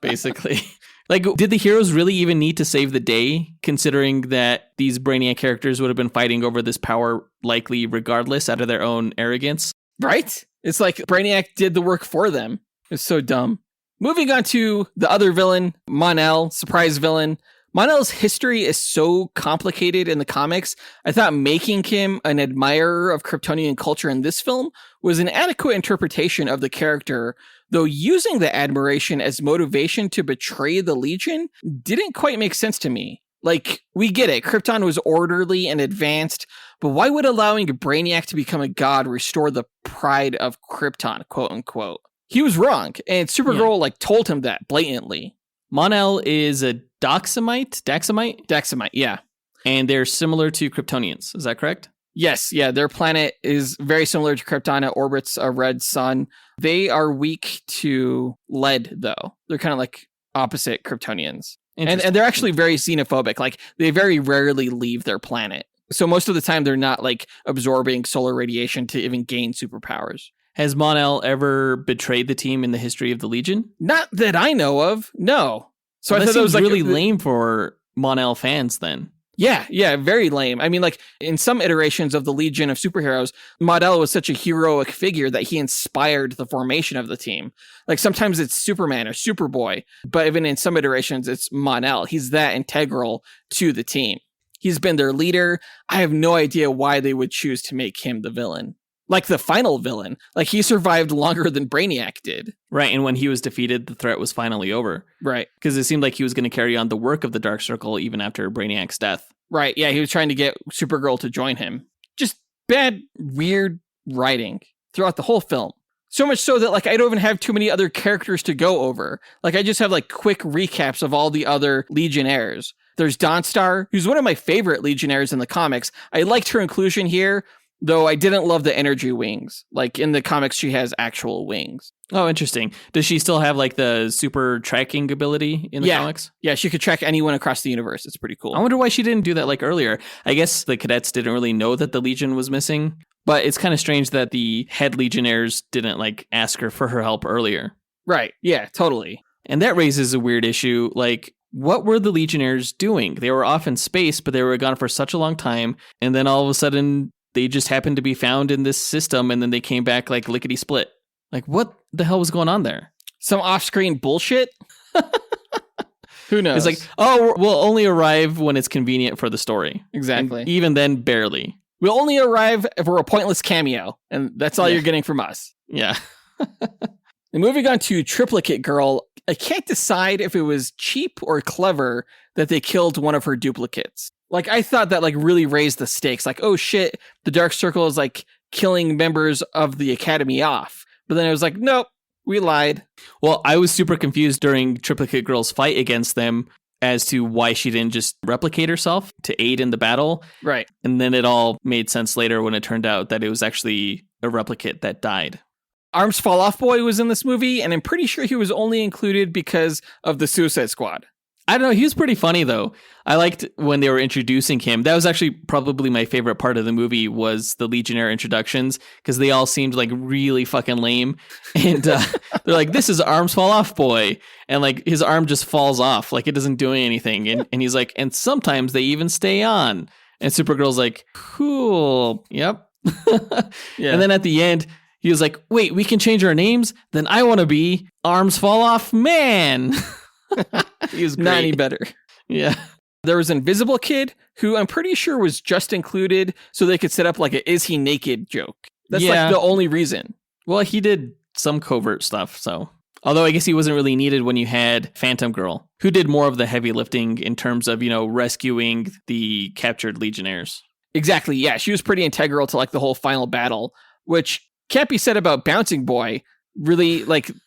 [SPEAKER 1] basically. Like, did the heroes really even need to save the day, considering that these Brainiac characters would have been fighting over this power likely regardless out of their own arrogance?
[SPEAKER 2] Right? It's like Brainiac did the work for them. It's so dumb. Moving on to the other villain, Mon-El, surprise villain. Mon-El's history is so complicated in the comics, I thought making him an admirer of Kryptonian culture in this film was an adequate interpretation of the character, though using the admiration as motivation to betray the Legion didn't quite make sense to me. Like, we get it, Krypton was orderly and advanced, but why would allowing Brainiac to become a god restore the pride of Krypton, quote unquote? He was wrong, and Supergirl told him that blatantly.
[SPEAKER 1] Mon-El is a Daxamite,
[SPEAKER 2] yeah.
[SPEAKER 1] And they're similar to Kryptonians. Is that correct?
[SPEAKER 2] Yes, yeah, their planet is very similar to Krypton. It orbits a red sun. They are weak to lead, though. They're kind of like opposite Kryptonians. And they're actually very xenophobic. Like, they very rarely leave their planet. So most of the time, they're not, absorbing solar radiation to even gain superpowers.
[SPEAKER 1] Has Mon-El ever betrayed the team in the history of the Legion?
[SPEAKER 2] Not that I know of, no. So I thought
[SPEAKER 1] that
[SPEAKER 2] was
[SPEAKER 1] really lame for Mon-El fans, then.
[SPEAKER 2] Yeah, very lame. I mean, in some iterations of the Legion of Superheroes, Mon-El was such a heroic figure that he inspired the formation of the team. Sometimes it's Superman or Superboy, but even in some iterations, it's Mon-El. He's that integral to the team. He's been their leader. I have no idea why they would choose to make him the villain. The final villain. He survived longer than Brainiac did.
[SPEAKER 1] Right, and when he was defeated, the threat was finally over.
[SPEAKER 2] Right.
[SPEAKER 1] Because it seemed like he was going to carry on the work of the Dark Circle even after Brainiac's death.
[SPEAKER 2] Right, yeah, he was trying to get Supergirl to join him. Just bad, weird writing throughout the whole film. So much so that, I don't even have too many other characters to go over. I just have, quick recaps of all the other Legionnaires. There's Dawnstar, who's one of my favorite Legionnaires in the comics. I liked her inclusion here, though I didn't love the energy wings. In the comics, she has actual wings.
[SPEAKER 1] Oh, interesting. Does she still have the super tracking ability in the comics?
[SPEAKER 2] Yeah, she could track anyone across the universe. It's pretty cool.
[SPEAKER 1] I wonder why she didn't do that earlier. I guess the cadets didn't really know that the Legion was missing, but it's kind of strange that the head Legionnaires didn't ask her for her help earlier.
[SPEAKER 2] Right. Yeah, totally.
[SPEAKER 1] And that raises a weird issue. What were the Legionnaires doing? They were off in space, but they were gone for such a long time, and then all of a sudden they just happened to be found in this system, and then they came back lickety split. What the hell was going on there?
[SPEAKER 2] Some off-screen bullshit? Who knows?
[SPEAKER 1] It's we'll only arrive when it's convenient for the story.
[SPEAKER 2] Exactly.
[SPEAKER 1] And even then, barely.
[SPEAKER 2] We'll only arrive for a pointless cameo, and that's all you're getting from us.
[SPEAKER 1] Yeah.
[SPEAKER 2] And moving on to Triplicate Girl, I can't decide if it was cheap or clever that they killed one of her duplicates. I thought that really raised the stakes. Oh shit, the Dark Circle is killing members of the Academy off. But then it was nope, we lied.
[SPEAKER 1] Well, I was super confused during Triplicate Girl's fight against them as to why she didn't just replicate herself to aid in the battle.
[SPEAKER 2] Right.
[SPEAKER 1] And then it all made sense later when it turned out that it was actually a replicate that died.
[SPEAKER 2] Arms Fall Off Boy was in this movie, and I'm pretty sure he was only included because of the Suicide Squad.
[SPEAKER 1] I don't know. He was pretty funny, though. I liked when they were introducing him. That was actually probably my favorite part of the movie was the Legionnaire introductions, because they all seemed really fucking lame. And they're this is Arms Fall Off Boy. And his arm just falls off. It doesn't do anything. And he's and sometimes they even stay on. And Supergirl's cool. Yep. Yeah. And then at the end, he was wait, we can change our names? Then I want to be Arms Fall Off Man. He was great.
[SPEAKER 2] Not any better.
[SPEAKER 1] Yeah.
[SPEAKER 2] There was Invisible Kid, who I'm pretty sure was just included so they could set up a is he naked joke. That's the only reason.
[SPEAKER 1] Well, he did some covert stuff, so. Although I guess he wasn't really needed when you had Phantom Girl, who did more of the heavy lifting in terms of, rescuing the captured Legionnaires.
[SPEAKER 2] Exactly, yeah. She was pretty integral to the whole final battle, which can't be said about Bouncing Boy. Really,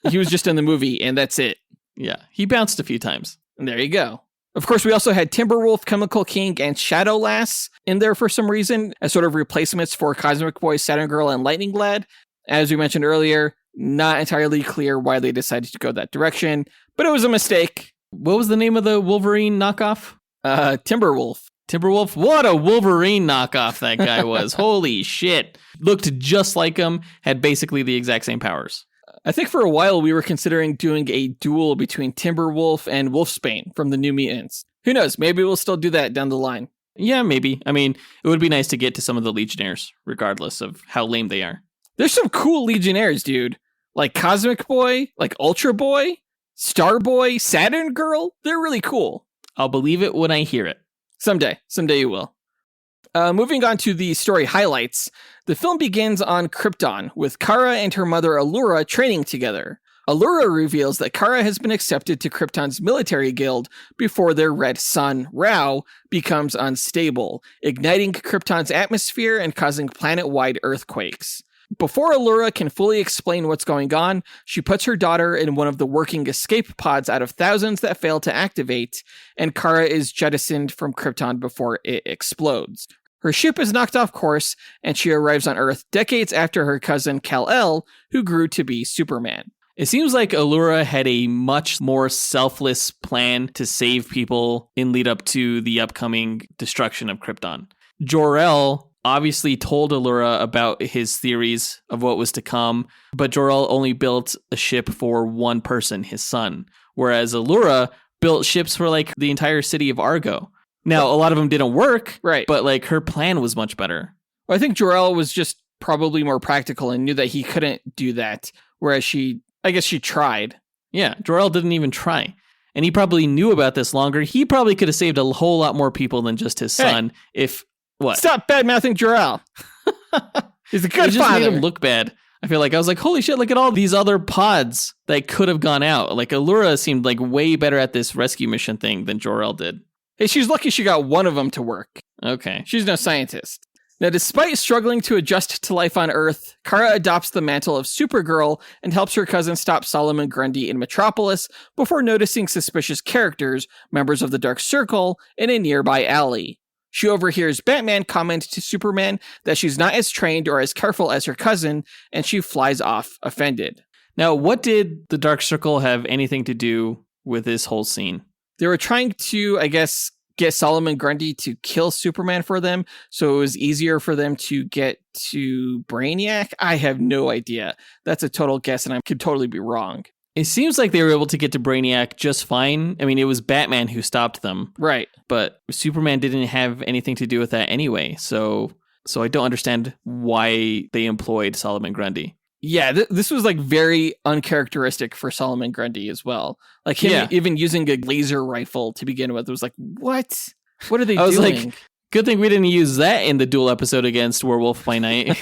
[SPEAKER 2] he was just in the movie and that's it.
[SPEAKER 1] Yeah, he bounced a few times.
[SPEAKER 2] And there you go. Of course, we also had Timberwolf, Chemical King, and Shadow Lass in there for some reason as sort of replacements for Cosmic Boy, Saturn Girl, and Lightning Lad. As we mentioned earlier, not entirely clear why they decided to go that direction, but it was a mistake.
[SPEAKER 1] What was the name of the Wolverine knockoff?
[SPEAKER 2] Timberwolf.
[SPEAKER 1] Timberwolf? What a Wolverine knockoff that guy was. Holy shit. Looked just like him, had basically the exact same powers.
[SPEAKER 2] I think for a while we were considering doing a duel between Timberwolf and Wolfsbane from the New Mutants. Who knows? Maybe we'll still do that down the line.
[SPEAKER 1] Yeah, maybe. I mean, it would be nice to get to some of the Legionnaires, regardless of how lame they are.
[SPEAKER 2] There's some cool Legionnaires, dude. Cosmic Boy, Ultra Boy, Star Boy, Saturn Girl. They're really cool.
[SPEAKER 1] I'll believe it when I hear it.
[SPEAKER 2] Someday you will. Moving on to the story highlights, the film begins on Krypton with Kara and her mother Allura training together. Allura reveals that Kara has been accepted to Krypton's military guild before their red sun, Rao, becomes unstable, igniting Krypton's atmosphere and causing planet-wide earthquakes. Before Allura can fully explain what's going on, she puts her daughter in one of the working escape pods out of thousands that fail to activate, and Kara is jettisoned from Krypton before it explodes. Her ship is knocked off course, and she arrives on Earth decades after her cousin Kal-El, who grew to be Superman.
[SPEAKER 1] It seems like Allura had a much more selfless plan to save people in lead up to the upcoming destruction of Krypton. Jor-El obviously told Allura about his theories of what was to come, but Jor-El only built a ship for one person, his son, whereas Allura built ships for like the entire city of Argo. Now, a lot of them didn't work,
[SPEAKER 2] right?
[SPEAKER 1] But like her plan was much better.
[SPEAKER 2] Well, I think Jor-El was just probably more practical and knew that he couldn't do that, whereas I guess she tried.
[SPEAKER 1] Yeah, Jor-El didn't even try. And he probably knew about this longer. He probably could have saved a whole lot more people than just his son if... What?
[SPEAKER 2] Stop bad-mouthing Jor-El. He's a good
[SPEAKER 1] just
[SPEAKER 2] father.
[SPEAKER 1] Made him look bad. I feel like I was like, holy shit, look at all these other pods that could have gone out. Like Allura seemed like way better at this rescue mission thing than Jor-El did.
[SPEAKER 2] Hey, she's lucky she got one of them to work.
[SPEAKER 1] Okay.
[SPEAKER 2] She's no scientist. Now, despite struggling to adjust to life on Earth, Kara adopts the mantle of Supergirl and helps her cousin stop Solomon Grundy in Metropolis before noticing suspicious characters, members of the Dark Circle, in a nearby alley. She overhears Batman comment to Superman that she's not as trained or as careful as her cousin, and she flies off offended.
[SPEAKER 1] Now, what did the Dark Circle have anything to do with this whole scene?
[SPEAKER 2] They were trying to, I guess, get Solomon Grundy to kill Superman for them, so it was easier for them to get to Brainiac? I have no idea. That's a total guess, and I could totally be wrong.
[SPEAKER 1] It seems like they were able to get to Brainiac just fine. I mean, it was Batman who stopped them.
[SPEAKER 2] Right.
[SPEAKER 1] But Superman didn't have anything to do with that anyway, so I don't understand why they employed Solomon Grundy.
[SPEAKER 2] Yeah, this was like very uncharacteristic for Solomon Grundy as well. Like him even using a laser rifle to begin with was like, what? What are they doing?
[SPEAKER 1] I was like, good thing we didn't use that in the duel episode against Werewolf by Night.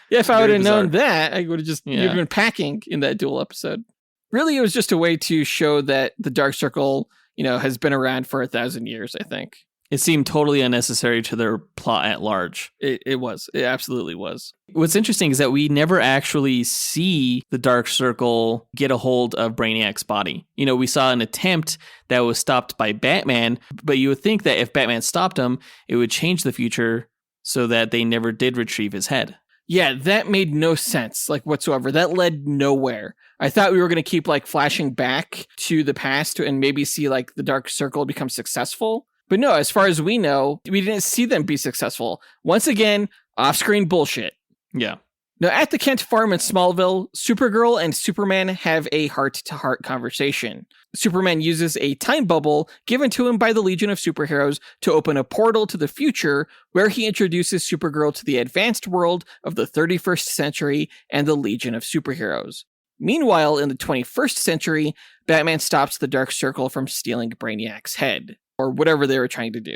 [SPEAKER 2] Yeah, if I would have known that, I would have just been packing in that duel episode. Really, it was just a way to show that the Dark Circle, has been around for 1,000 years, I think.
[SPEAKER 1] It seemed totally unnecessary to their plot at large.
[SPEAKER 2] It was. It absolutely was.
[SPEAKER 1] What's interesting is that we never actually see the Dark Circle get a hold of Brainiac's body. We saw an attempt that was stopped by Batman, but you would think that if Batman stopped him, it would change the future so that they never did retrieve his head.
[SPEAKER 2] Yeah, that made no sense, whatsoever. That led nowhere. I thought we were going to keep, flashing back to the past and maybe see, the Dark Circle become successful. But no, as far as we know, we didn't see them be successful. Once again, off-screen bullshit.
[SPEAKER 1] Yeah.
[SPEAKER 2] Now, at the Kent farm in Smallville, Supergirl and Superman have a heart-to-heart conversation. Superman uses a time bubble given to him by the Legion of Superheroes to open a portal to the future where he introduces Supergirl to the advanced world of the 31st century and the Legion of Superheroes. Meanwhile, in the 21st century, Batman stops the Dark Circle from stealing Brainiac's head, or whatever they were trying to do.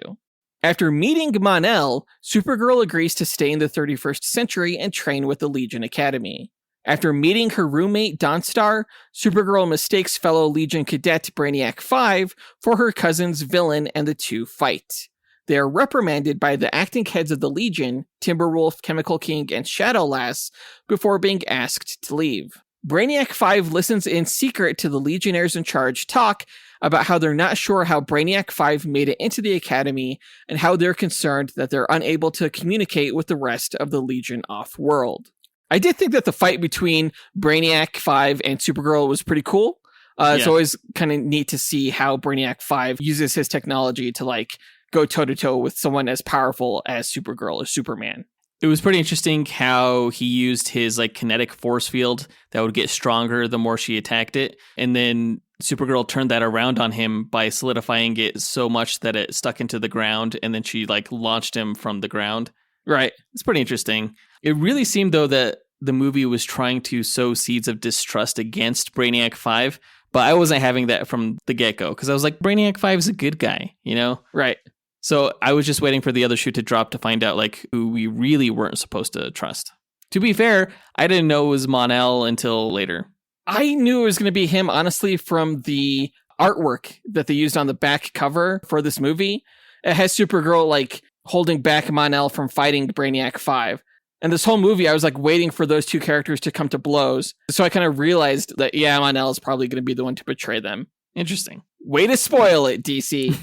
[SPEAKER 2] After meeting Mon-El, Supergirl agrees to stay in the 31st century and train with the Legion Academy. After meeting her roommate Dawnstar, Supergirl mistakes fellow Legion cadet Brainiac 5 for her cousin's villain and the two fight. They are reprimanded by the acting heads of the Legion, Timberwolf, Chemical King, and Shadowlass, before being asked to leave. Brainiac 5 listens in secret to the Legionnaires in charge talk about how they're not sure how Brainiac 5 made it into the Academy and how they're concerned that they're unable to communicate with the rest of the Legion off-world. I did think that the fight between Brainiac 5 and Supergirl was pretty cool. It's always kind of neat to see how Brainiac 5 uses his technology to go toe-to-toe with someone as powerful as Supergirl or Superman.
[SPEAKER 1] It was pretty interesting how he used his kinetic force field that would get stronger the more she attacked it. And then Supergirl turned that around on him by solidifying it so much that it stuck into the ground. And then she launched him from the ground.
[SPEAKER 2] Right.
[SPEAKER 1] It's pretty interesting. It really seemed, though, that the movie was trying to sow seeds of distrust against Brainiac 5. But I wasn't having that from the get-go because I was like, Brainiac 5 is a good guy,
[SPEAKER 2] Right.
[SPEAKER 1] So I was just waiting for the other shoe to drop to find out who we really weren't supposed to trust. To be fair, I didn't know it was Mon-El until later.
[SPEAKER 2] I knew it was going to be him, honestly, from the artwork that they used on the back cover for this movie. It has Supergirl, like, holding back Mon-El from fighting Brainiac 5. And this whole movie, I was, like, waiting for those two characters to come to blows. So I kind of realized that, yeah, Mon-El is probably going to be the one to betray them.
[SPEAKER 1] Interesting.
[SPEAKER 2] Way to spoil it, DC.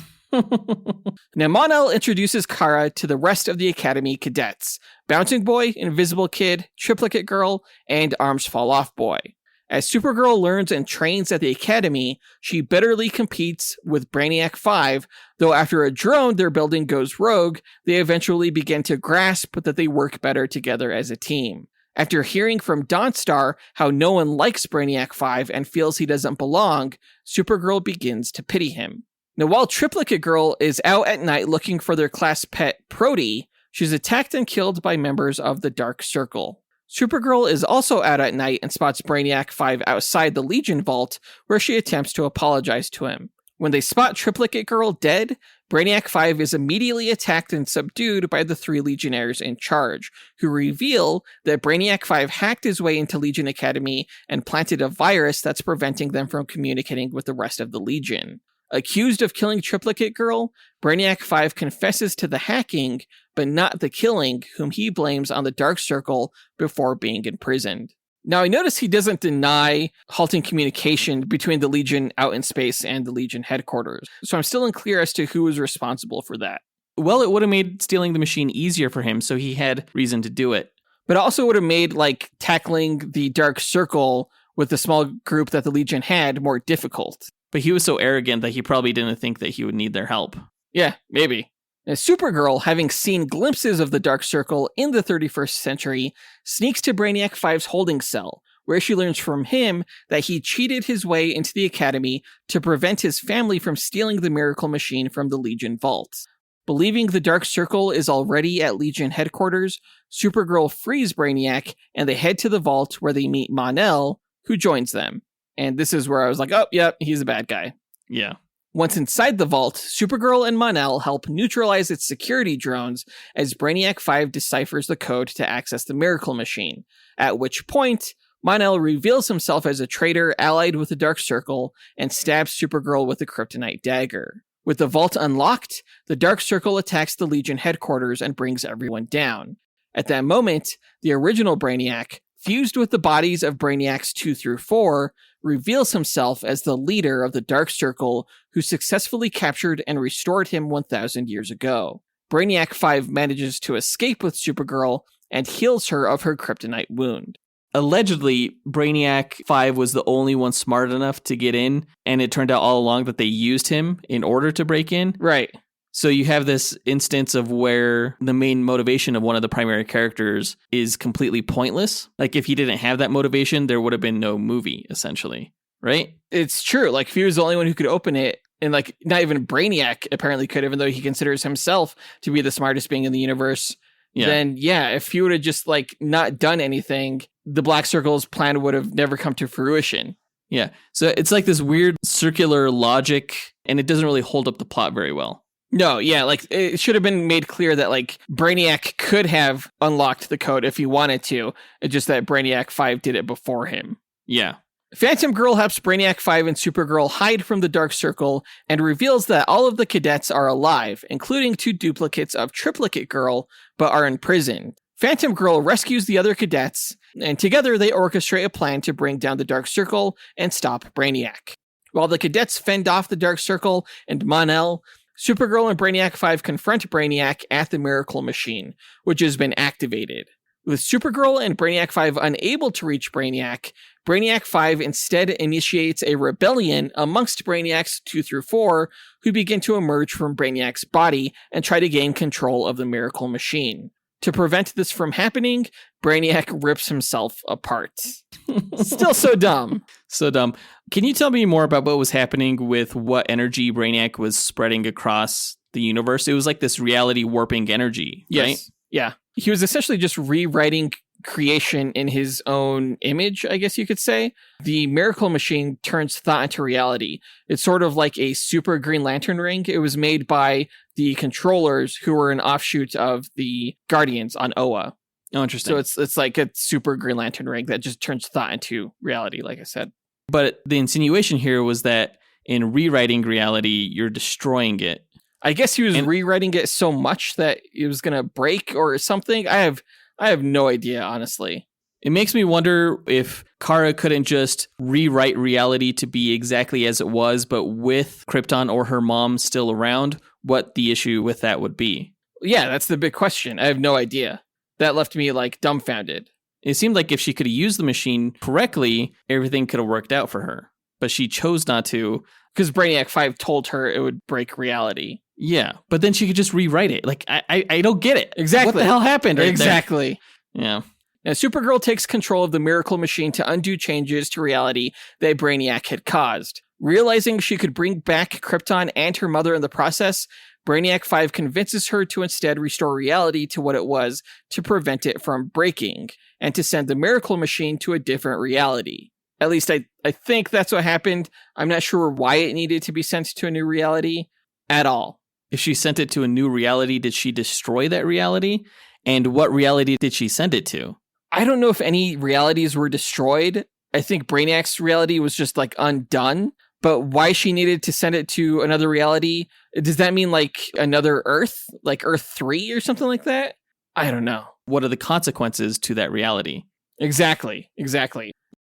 [SPEAKER 2] Now, Mon-El introduces Kara to the rest of the Academy cadets. Bouncing Boy, Invisible Kid, Triplicate Girl, and Arms Fall Off Boy. As Supergirl learns and trains at the Academy, she bitterly competes with Brainiac 5, though after a drone they're building goes rogue, they eventually begin to grasp that they work better together as a team. After hearing from Dawnstar how no one likes Brainiac 5 and feels he doesn't belong, Supergirl begins to pity him. Now, while Triplicate Girl is out at night looking for their class pet, Prody, she's attacked and killed by members of the Dark Circle. Supergirl is also out at night and spots Brainiac 5 outside the Legion vault, where she attempts to apologize to him. When they spot Triplicate Girl dead, Brainiac 5 is immediately attacked and subdued by the 3 Legionnaires in charge, who reveal that Brainiac 5 hacked his way into Legion Academy and planted a virus that's preventing them from communicating with the rest of the Legion. Accused of killing Triplicate Girl, Brainiac 5 confesses to the hacking, but not the killing, whom he blames on the Dark Circle before being imprisoned. Now, I notice he doesn't deny halting communication between the Legion out in space and the Legion headquarters, so I'm still unclear as to who was responsible for that.
[SPEAKER 1] Well, it would have made stealing the machine easier for him, so he had reason to do it.
[SPEAKER 2] But it also would have made, like, tackling the Dark Circle with the small group that the Legion had more difficult.
[SPEAKER 1] But he was so arrogant that he probably didn't think that he would need their help.
[SPEAKER 2] Yeah, maybe. Now, Supergirl, having seen glimpses of the Dark Circle in the 31st century, sneaks to Brainiac 5's holding cell, where she learns from him that he cheated his way into the Academy to prevent his family from stealing the Miracle Machine from the Legion vault. Believing the Dark Circle is already at Legion headquarters, Supergirl frees Brainiac, and they head to the vault where they meet Mon-El, who joins them. And this is where I was like, oh, yep, he's a bad guy.
[SPEAKER 1] Yeah.
[SPEAKER 2] Once inside the vault, Supergirl and Mon-El help neutralize its security drones as Brainiac 5 deciphers the code to access the Miracle Machine, at which point, Mon-El reveals himself as a traitor allied with the Dark Circle and stabs Supergirl with a kryptonite dagger. With the vault unlocked, the Dark Circle attacks the Legion headquarters and brings everyone down. At that moment, the original Brainiac, fused with the bodies of Brainiacs 2 through 4, reveals himself as the leader of the Dark Circle who successfully captured and restored him 1,000 years ago. Brainiac 5 manages to escape with Supergirl and heals her of her kryptonite wound.
[SPEAKER 1] Allegedly, Brainiac 5 was the only one smart enough to get in, and it turned out all along that they used him in order to break in.
[SPEAKER 2] Right.
[SPEAKER 1] So you have this instance of where the main motivation of one of the primary characters is completely pointless. Like, if he didn't have that motivation, there would have been no movie, essentially. Right?
[SPEAKER 2] It's true. Like, if he was the only one who could open it, and, like, not even Brainiac apparently could, even though he considers himself to be the smartest being in the universe, then, yeah, if he would have just, like, not done anything, the Black Circle's plan would have never come to fruition.
[SPEAKER 1] Yeah. So it's like this weird circular logic, and it doesn't really hold up the plot very well.
[SPEAKER 2] No, yeah, like, it should have been made clear that, like, Brainiac could have unlocked the code if he wanted to. It's just that Brainiac 5 did it before him.
[SPEAKER 1] Yeah.
[SPEAKER 2] Phantom Girl helps Brainiac 5 and Supergirl hide from the Dark Circle and reveals that all of the cadets are alive, including 2 duplicates of Triplicate Girl, but are in prison. Phantom Girl rescues the other cadets, and together they orchestrate a plan to bring down the Dark Circle and stop Brainiac. While the cadets fend off the Dark Circle and Mon-El, Supergirl and Brainiac 5 confront Brainiac at the Miracle Machine, which has been activated. With Supergirl and Brainiac 5 unable to reach Brainiac, Brainiac 5 instead initiates a rebellion amongst Brainiacs 2 through 4, who begin to emerge from Brainiac's body and try to gain control of the Miracle Machine. To prevent this from happening, Brainiac rips himself apart. Still so dumb.
[SPEAKER 1] So dumb. Can you tell me more about what was happening with what energy Brainiac was spreading across the universe? It was like this reality warping energy, right?
[SPEAKER 2] Yes. Yeah. He was essentially just rewriting creation in his own image, I guess you could say. The Miracle Machine turns thought into reality. It's sort of like a super Green Lantern ring. It was made by the Controllers, who were an offshoot of the Guardians on Oa.
[SPEAKER 1] Oh, interesting.
[SPEAKER 2] So it's like a super Green Lantern ring that just turns thought into reality, like I said.
[SPEAKER 1] But the insinuation here was that in rewriting reality, you're destroying it.
[SPEAKER 2] I guess he was rewriting it so much that it was going to break or something. I have no idea, honestly.
[SPEAKER 1] It makes me wonder if Kara couldn't just rewrite reality to be exactly as it was, but with Krypton or her mom still around, what the issue with that would be.
[SPEAKER 2] Yeah, that's the big question. I have no idea. That left me like dumbfounded.
[SPEAKER 1] It seemed like if she could have used the machine correctly, everything could have worked out for her. But she chose not to.
[SPEAKER 2] Because Brainiac 5 told her it would break reality.
[SPEAKER 1] Yeah, but then she could just rewrite it. Like, I don't get it.
[SPEAKER 2] Exactly.
[SPEAKER 1] What the hell happened right
[SPEAKER 2] exactly.
[SPEAKER 1] there? Yeah.
[SPEAKER 2] Now, Supergirl takes control of the Miracle Machine to undo changes to reality that Brainiac had caused. Realizing she could bring back Krypton and her mother in the process, Brainiac 5 convinces her to instead restore reality to what it was to prevent it from breaking, and to send the Miracle Machine to a different reality. At least I think that's what happened. I'm not sure why it needed to be sent to a new reality at all.
[SPEAKER 1] If she sent it to a new reality, did she destroy that reality? And what reality did she send it to?
[SPEAKER 2] I don't know if any realities were destroyed. I think Brainiac's reality was just like undone. But why she needed to send it to another reality, does that mean like another Earth? Like Earth 3 or something like that? I don't know.
[SPEAKER 1] What are the consequences to that reality?
[SPEAKER 2] Exactly.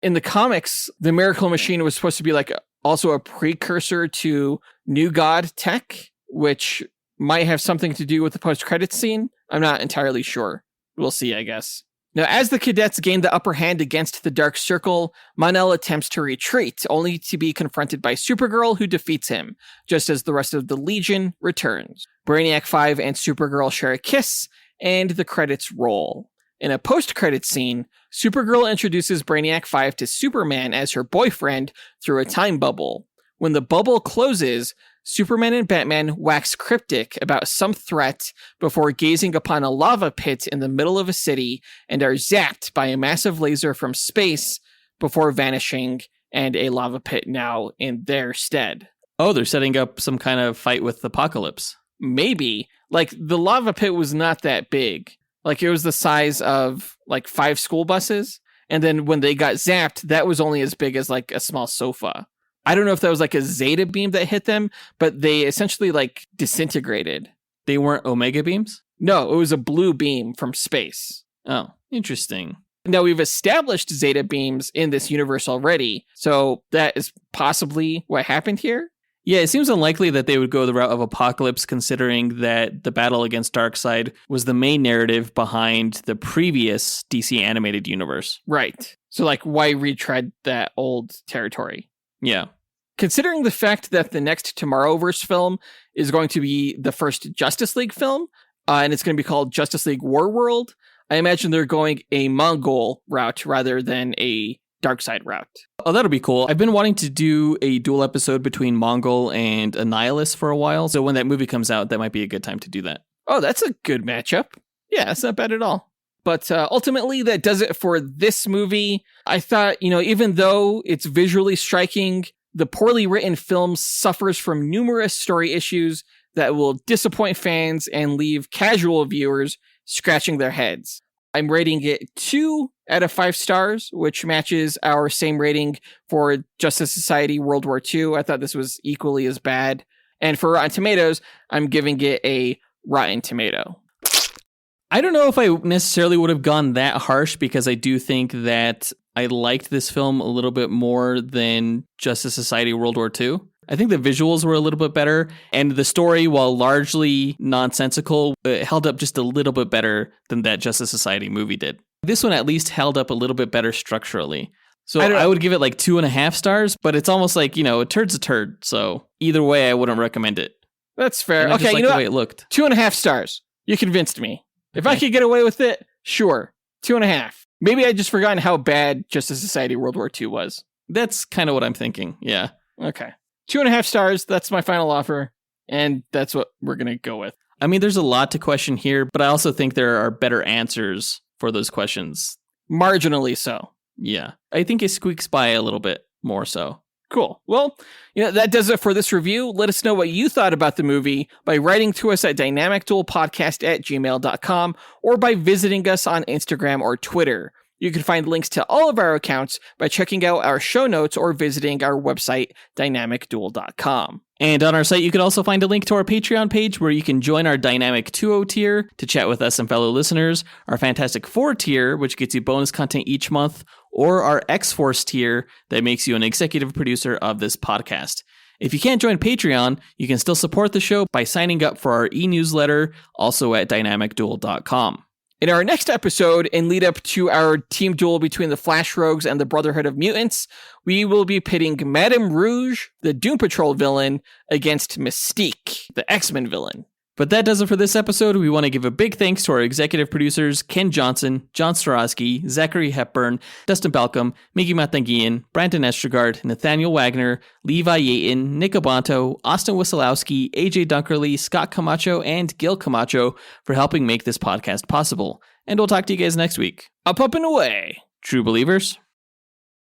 [SPEAKER 2] In the comics, the Miracle Machine was supposed to be like also a precursor to New God tech, which might have something to do with the post-credits scene. I'm not entirely sure. We'll see, I guess. Now, as the cadets gain the upper hand against the Dark Circle, Mon-El attempts to retreat, only to be confronted by Supergirl, who defeats him, just as the rest of the Legion returns. Brainiac 5 and Supergirl share a kiss, and the credits roll. In a post-credits scene, Supergirl introduces Brainiac 5 to Superman as her boyfriend through a time bubble. When the bubble closes, Superman and Batman wax cryptic about some threat before gazing upon a lava pit in the middle of a city and are zapped by a massive laser from space before vanishing, and a lava pit now in their stead.
[SPEAKER 1] Oh, they're setting up some kind of fight with Apocalypse.
[SPEAKER 2] Maybe. Like, the lava pit was not that big. Like, it was the size of, like, 5 school buses. And then when they got zapped, that was only as big as, like, a small sofa. I don't know if that was, like, a Zeta beam that hit them, but they essentially, like, disintegrated.
[SPEAKER 1] They weren't Omega beams?
[SPEAKER 2] No, it was a blue beam from space.
[SPEAKER 1] Oh, interesting.
[SPEAKER 2] Now, we've established Zeta beams in this universe already, so that is possibly what happened here.
[SPEAKER 1] Yeah, it seems unlikely that they would go the route of Apocalypse, considering that the battle against Darkseid was the main narrative behind the previous DC animated universe.
[SPEAKER 2] Right. So, like, why retread that old territory?
[SPEAKER 1] Yeah.
[SPEAKER 2] Considering the fact that the next Tomorrowverse film is going to be the first Justice League film, and it's going to be called Justice League Warworld, I imagine they're going a Mongol route rather than a Darkseid route.
[SPEAKER 1] Oh, that'll be cool. I've been wanting to do a dual episode between Mongol and Annihilus for a while, so when that movie comes out, that might be a good time to do that.
[SPEAKER 2] Oh, that's a good matchup. Yeah, that's not bad at all. But ultimately, that does it for this movie. I thought, even though it's visually striking, the poorly written film suffers from numerous story issues that will disappoint fans and leave casual viewers scratching their heads. I'm rating it 2 out of 5 stars, which matches our same rating for Justice Society World War II. I thought this was equally as bad. And for Rotten Tomatoes, I'm giving it a Rotten Tomato.
[SPEAKER 1] I don't know if I necessarily would have gone that harsh, because I do think that I liked this film a little bit more than Justice Society World War II. I think the visuals were a little bit better, and the story, while largely nonsensical, held up just a little bit better than that Justice Society movie did. This one at least held up a little bit better structurally. So I would give it like 2.5 stars, but it's almost like, a turd's a turd. So either way, I wouldn't recommend it.
[SPEAKER 2] That's fair.
[SPEAKER 1] And I just
[SPEAKER 2] Okay,
[SPEAKER 1] like the way it looked.
[SPEAKER 2] 2.5 stars. You convinced me. If I could get away with it, sure. 2.5. Maybe I'd just forgotten how bad Justice Society World War II was.
[SPEAKER 1] That's kind of what I'm thinking. Yeah.
[SPEAKER 2] Okay. 2.5 stars. That's my final offer. And that's what we're going to go with.
[SPEAKER 1] I mean, there's a lot to question here, but I also think there are better answers for those questions.
[SPEAKER 2] Marginally so.
[SPEAKER 1] Yeah. I think it squeaks by a little bit more so.
[SPEAKER 2] Cool. Well, that does it for this review. Let us know what you thought about the movie by writing to us at dynamicduelpodcast@gmail.com or by visiting us on Instagram or Twitter. You can find links to all of our accounts by checking out our show notes or visiting our website, dynamicduel.com.
[SPEAKER 1] And on our site, you can also find a link to our Patreon page where you can join our Dynamic 2.0 tier to chat with us and fellow listeners, our Fantastic 4 tier, which gets you bonus content each month, or our X-Force tier that makes you an executive producer of this podcast. If you can't join Patreon, you can still support the show by signing up for our e-newsletter, also at dynamicduel.com.
[SPEAKER 2] In our next episode, in lead up to our team duel between the Flash Rogues and the Brotherhood of Mutants, we will be pitting Madame Rouge, the Doom Patrol villain, against Mystique, the X-Men villain.
[SPEAKER 1] But that does it for this episode. We want to give a big thanks to our executive producers, Ken Johnson, John Starosky, Zachary Hepburn, Dustyn Balcom, Miggy Matanguihan, Brandon Estergard, Nathaniel Wagner, Levi Yeaton, Nick Abanto, Austin Wesolowski, AJ Dunkerley, Scott Camacho, and Gil Camacho for helping make this podcast possible. And we'll talk to you guys next week.
[SPEAKER 2] Up and away.
[SPEAKER 1] True believers.